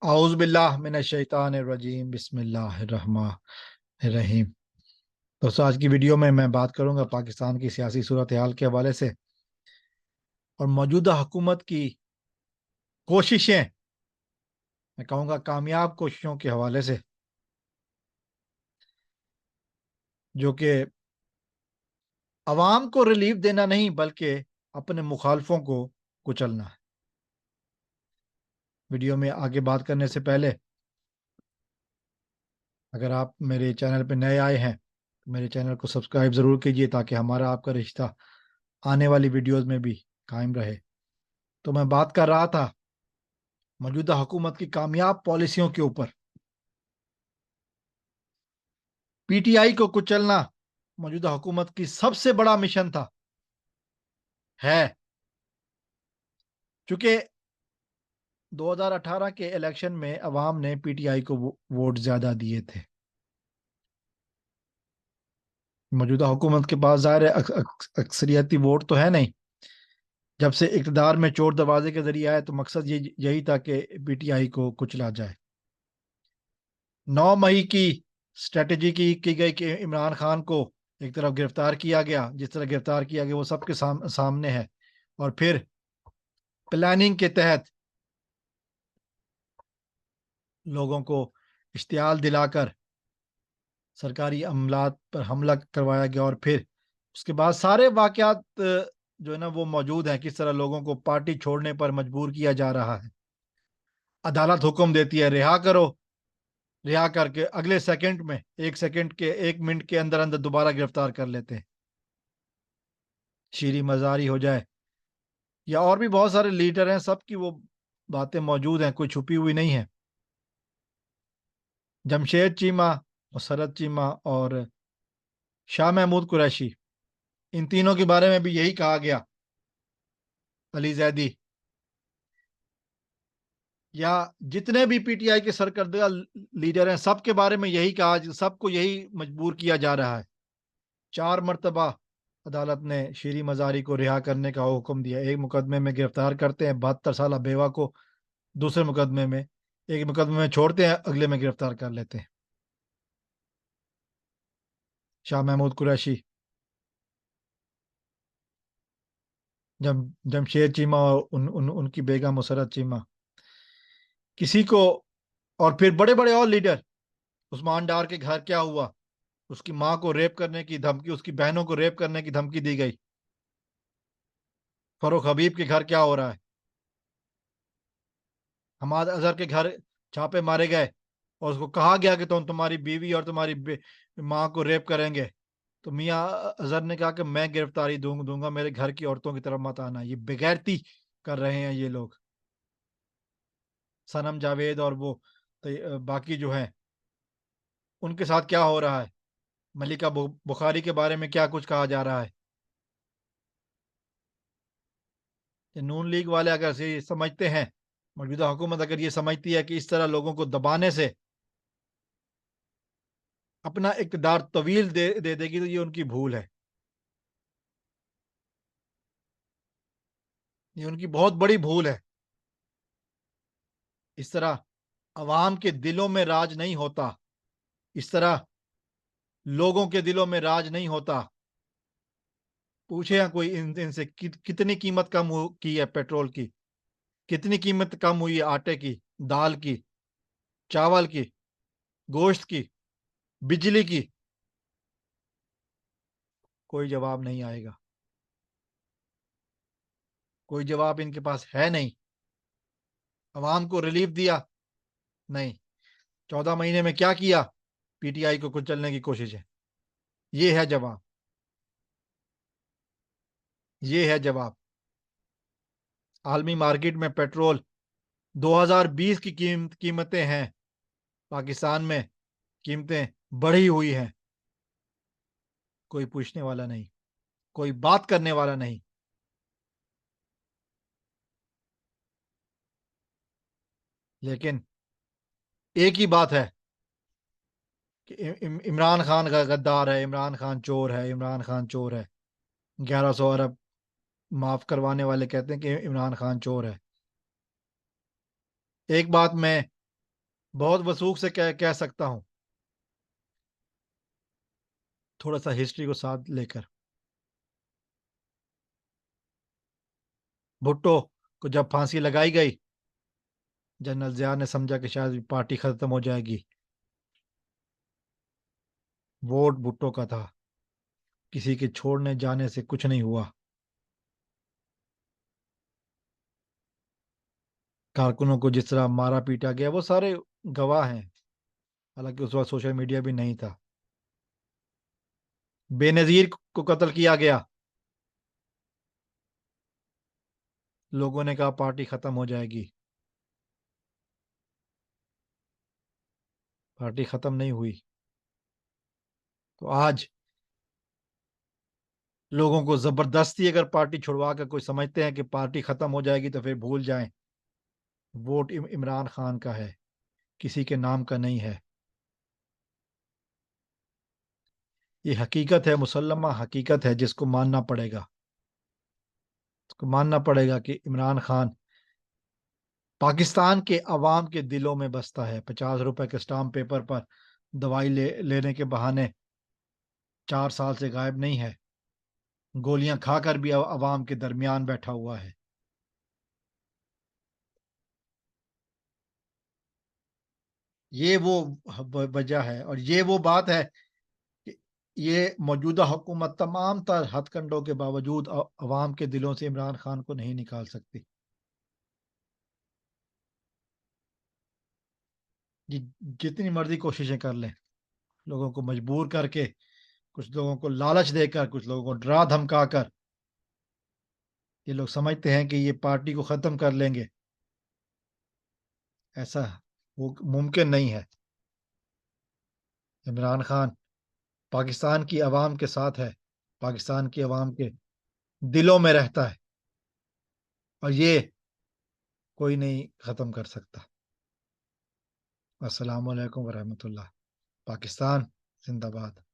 اعوذ باللہ من الشیطان الرجیم بسم اللہ الرحمن الرحیم۔ دوستوں، آج کی ویڈیو میں بات کروں گا پاکستان کی سیاسی صورتحال کے حوالے سے اور موجودہ حکومت کی کوششیں، میں کہوں گا کامیاب کوششوں کے حوالے سے، جو کہ عوام کو ریلیف دینا نہیں بلکہ اپنے مخالفوں کو کچلنا ہے۔ ویڈیو میں آگے بات کرنے سے پہلے اگر آپ میرے چینل پہ نئے آئے ہیں تو میرے چینل کو سبسکرائب ضرور کیجیے تاکہ ہمارا آپ کا رشتہ آنے والی ویڈیوز میں بھی قائم رہے۔ تو میں بات کر رہا تھا موجودہ حکومت کی کامیاب پالیسیوں کے اوپر۔ پی ٹی آئی کو کچلنا موجودہ حکومت کی سب سے بڑا مشن تھا ہے، چونکہ 2018 کے الیکشن میں عوام نے پی ٹی آئی کو ووٹ زیادہ دیے تھے۔ موجودہ حکومت کے پاس ظاہر اکثریتی ووٹ تو ہے نہیں، جب سے اقتدار میں چور دروازے کے ذریعے آئے تو مقصد یہی تھا کہ پی ٹی آئی کو کچلا جائے۔ 9 مئی کی اسٹریٹجی کی گئی کہ عمران خان کو ایک طرف گرفتار کیا گیا، جس طرح گرفتار کیا گیا وہ سب کے سامنے ہے، اور پھر پلاننگ کے تحت لوگوں کو اشتعال دلا کر سرکاری عملات پر حملہ کروایا گیا، اور پھر اس کے بعد سارے واقعات جو ہے نا وہ موجود ہیں، کس طرح لوگوں کو پارٹی چھوڑنے پر مجبور کیا جا رہا ہے۔ عدالت حکم دیتی ہے رہا کرو، رہا کر کے اگلے سیکنڈ میں ایک منٹ کے اندر اندر دوبارہ گرفتار کر لیتے ہیں، شیریں مزاری ہو جائے یا اور بھی بہت سارے لیڈر ہیں، سب کی وہ باتیں موجود ہیں، کوئی چھپی ہوئی نہیں ہے۔ جمشید چیمہ، مسرت چیمہ اور شاہ محمود قریشی، ان تینوں کے بارے میں بھی یہی کہا گیا، علی زیدی یا جتنے بھی پی ٹی آئی کے سرکردہ لیڈر ہیں، سب کے بارے میں یہی کہا، سب کو یہی مجبور کیا جا رہا ہے۔ 4 مرتبہ عدالت نے شیریں مزاری کو رہا کرنے کا حکم دیا۔ ایک مقدمے میں گرفتار کرتے ہیں 72 سالہ بیوہ کو، دوسرے مقدمے میں ایک مقدمے میں چھوڑتے ہیں، اگلے میں گرفتار کر لیتے ہیں۔ شاہ محمود قریشی، جمشید چیمہ اور ان کی بیگم مسرت چیمہ، کسی کو، اور پھر بڑے بڑے اور لیڈر، عثمان ڈار کے گھر کیا ہوا، اس کی ماں کو ریپ کرنے کی دھمکی، اس کی بہنوں کو ریپ کرنے کی دھمکی دی گئی۔ فاروق حبیب کے گھر کیا ہو رہا ہے، حماد اظہر کے گھر چھاپے مارے گئے اور اس کو کہا گیا کہ تمہاری بیوی اور تمہاری ماں کو ریپ کریں گے، تو میاں اظہر نے کہا کہ میں گرفتاری دوں گا، میرے گھر کی عورتوں کی طرف مت آنا۔ یہ بغیرتی کر رہے ہیں یہ لوگ، صنم جاوید اور وہ باقی جو ہیں، ان کے ساتھ کیا ہو رہا ہے، ملکہ بخاری کے بارے میں کیا کچھ کہا جا رہا ہے۔ نون لیگ والے اگر یہ سمجھتے ہیں، موجودہ حکومت اگر یہ سمجھتی ہے کہ اس طرح لوگوں کو دبانے سے اپنا اقتدار طویل دے گی، تو یہ ان کی بھول ہے، یہ ان کی بہت بڑی بھول ہے۔ اس طرح عوام کے دلوں میں راج نہیں ہوتا، اس طرح لوگوں کے دلوں میں راج نہیں ہوتا۔ پوچھے ہیں کوئی ان سے کتنی قیمت کم کی ہے پیٹرول کی، کتنی قیمت کم ہوئی ہے آٹے کی، دال کی، چاول کی، گوشت کی، بجلی کی؟ کوئی جواب نہیں آئے گا، کوئی جواب ان کے پاس ہے نہیں۔ عوام کو ریلیف دیا نہیں، 14 مہینے میں کیا کیا؟ پی ٹی آئی کو کچلنے کی کوشش ہے۔ یہ ہے جواب، یہ ہے جواب۔ عالمی مارکیٹ میں پیٹرول 2020 کی قیمتیں ہیں، پاکستان میں قیمتیں بڑھی ہوئی ہیں، کوئی پوچھنے والا نہیں، کوئی بات کرنے والا نہیں۔ لیکن ایک ہی بات ہے کہ عمران خان کا غدار ہے، عمران خان چور ہے، عمران خان چور ہے۔ 1100 ارب معاف کروانے والے کہتے ہیں کہ عمران خان چور ہے۔ ایک بات میں بہت وثوق سے کہہ سکتا ہوں، تھوڑا سا ہسٹری کو ساتھ لے کر. بھٹو کو جب پھانسی لگائی گئی، جنرل ضیاء نے سمجھا کہ شاید پارٹی ختم ہو جائے گی. ووٹ بھٹو کا تھا، کسی کے چھوڑنے جانے سے کچھ نہیں ہوا. کارکنوں کو جس طرح مارا پیٹا گیا وہ سارے گواہ ہیں، حالانکہ اس وقت سوشل میڈیا بھی نہیں تھا. بے نظیر کو قتل کیا گیا، لوگوں نے کہا پارٹی ختم ہو جائے گی، پارٹی ختم نہیں ہوئی. تو آج لوگوں کو زبردستی اگر پارٹی چھڑوا کر کوئی سمجھتے ہیں کہ پارٹی ختم ہو جائے گی تو پھر بھول جائیں، ووٹ عمران خان کا ہے، کسی کے نام کا نہیں ہے. یہ حقیقت ہے، مسلمہ حقیقت ہے جس کو ماننا پڑے گا. اس کو ماننا پڑے گا کہ عمران خان پاکستان کے عوام کے دلوں میں بستا ہے. 50 روپے کے اسٹامپ پیپر پر دوائی لینے کے بہانے 4 سال سے غائب نہیں ہے، گولیاں کھا کر بھی عوام کے درمیان بیٹھا ہوا ہے. یہ وہ وجہ ہے اور یہ وہ بات ہے کہ یہ موجودہ حکومت تمام تر ہتھ کنڈوں کے باوجود عوام کے دلوں سے عمران خان کو نہیں نکال سکتی. جتنی مرضی کوششیں کر لیں، لوگوں کو مجبور کر کے، کچھ لوگوں کو لالچ دے کر، کچھ لوگوں کو ڈرا دھمکا کر، یہ لوگ سمجھتے ہیں کہ یہ پارٹی کو ختم کر لیں گے. ایسا وہ ممکن نہیں ہے. عمران خان پاکستان کی عوام کے ساتھ ہے، پاکستان کی عوام کے دلوں میں رہتا ہے، اور یہ کوئی نہیں ختم کر سکتا. السلام علیکم ورحمۃ اللہ. پاکستان زندہ باد.